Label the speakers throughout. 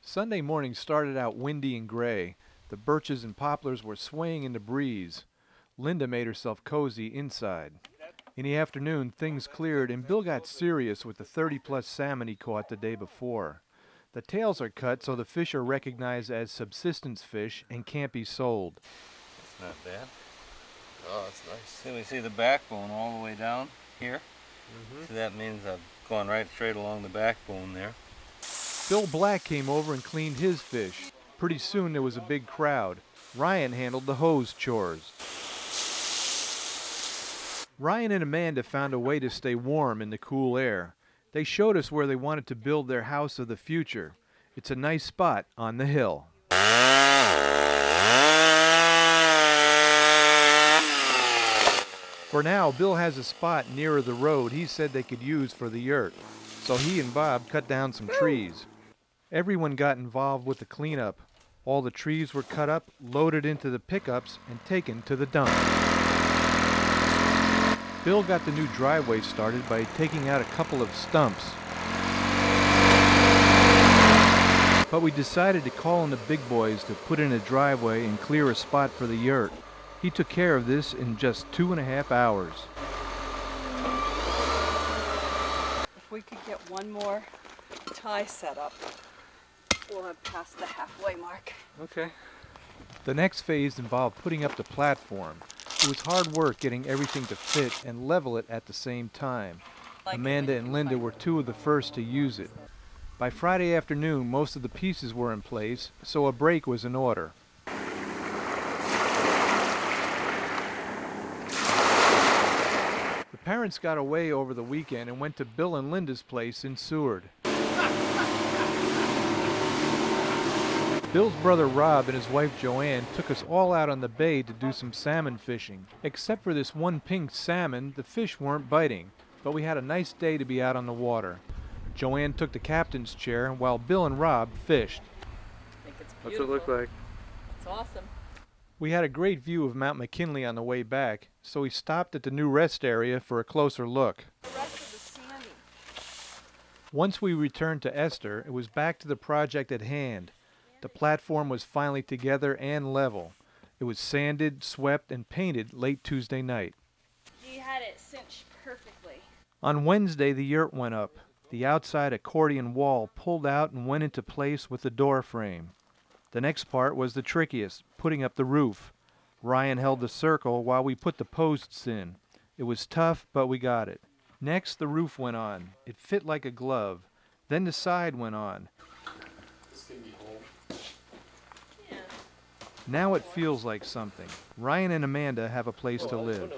Speaker 1: Sunday morning started out windy and gray. The birches and poplars were swaying in the breeze. Linda made herself cozy inside. In the afternoon, things cleared and Bill got serious with the 30-plus salmon he caught the day before. The tails are cut so the fish are recognized as subsistence fish and can't be sold.
Speaker 2: It's not bad. Oh, that's nice. See, we see the backbone all the way down here. So that means I've gone right straight along the backbone there.
Speaker 1: Bill Black came over and cleaned his fish. Pretty soon there was a big crowd. Ryan handled the hose chores. Ryan and Amanda found a way to stay warm in the cool air. They showed us where they wanted to build their house of the future. It's a nice spot on the hill. For now, Bill has a spot nearer the road he said they could use for the yurt, so he and Bob cut down some trees. Everyone got involved with the cleanup. All the trees were cut up, loaded into the pickups, and taken to the dump. Bill got the new driveway started by taking out a couple of stumps. But we decided to call in the big boys to put in a driveway and clear a spot for the yurt. He took care of this in just 2.5 hours.
Speaker 3: If we could get one more tie set up, we'll have passed the halfway mark.
Speaker 1: Okay. The next phase involved putting up the platform. It was hard work getting everything to fit and level it at the same time. Amanda and Linda were two of the first to use it. By Friday afternoon, most of the pieces were in place, so a break was in order. The parents got away over the weekend and went to Bill and Linda's place in Seward. Bill's brother Rob and his wife Joanne took us all out on the bay to do some salmon fishing. Except for this one pink salmon, the fish weren't biting, but we had a nice day to be out on the water. Joanne took the captain's chair while Bill and Rob fished.
Speaker 3: I think it's
Speaker 1: What's
Speaker 3: beautiful.
Speaker 1: it look like?
Speaker 3: It's awesome.
Speaker 1: We had a great view of Mount McKinley on the way back, so we stopped at the new rest area for a closer look.
Speaker 3: The rest of the sandy.
Speaker 1: Once we returned to Ester, it was back to the project at hand. The platform was finally together and level. It was sanded, swept, and painted late Tuesday night.
Speaker 4: You had it cinched perfectly.
Speaker 1: On Wednesday, the yurt went up. The outside accordion wall pulled out and went into place with the door frame. The next part was the trickiest, putting up the roof. Ryan held the circle while we put the posts in. It was tough, but we got it. Next, the roof went on. It fit like a glove. Then the side went on. Now it feels like something. Ryan and Amanda have a place to live.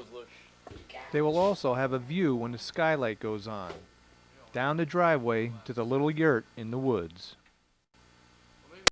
Speaker 1: They will also have a view when the skylight goes on. Down the driveway to the little yurt in the woods.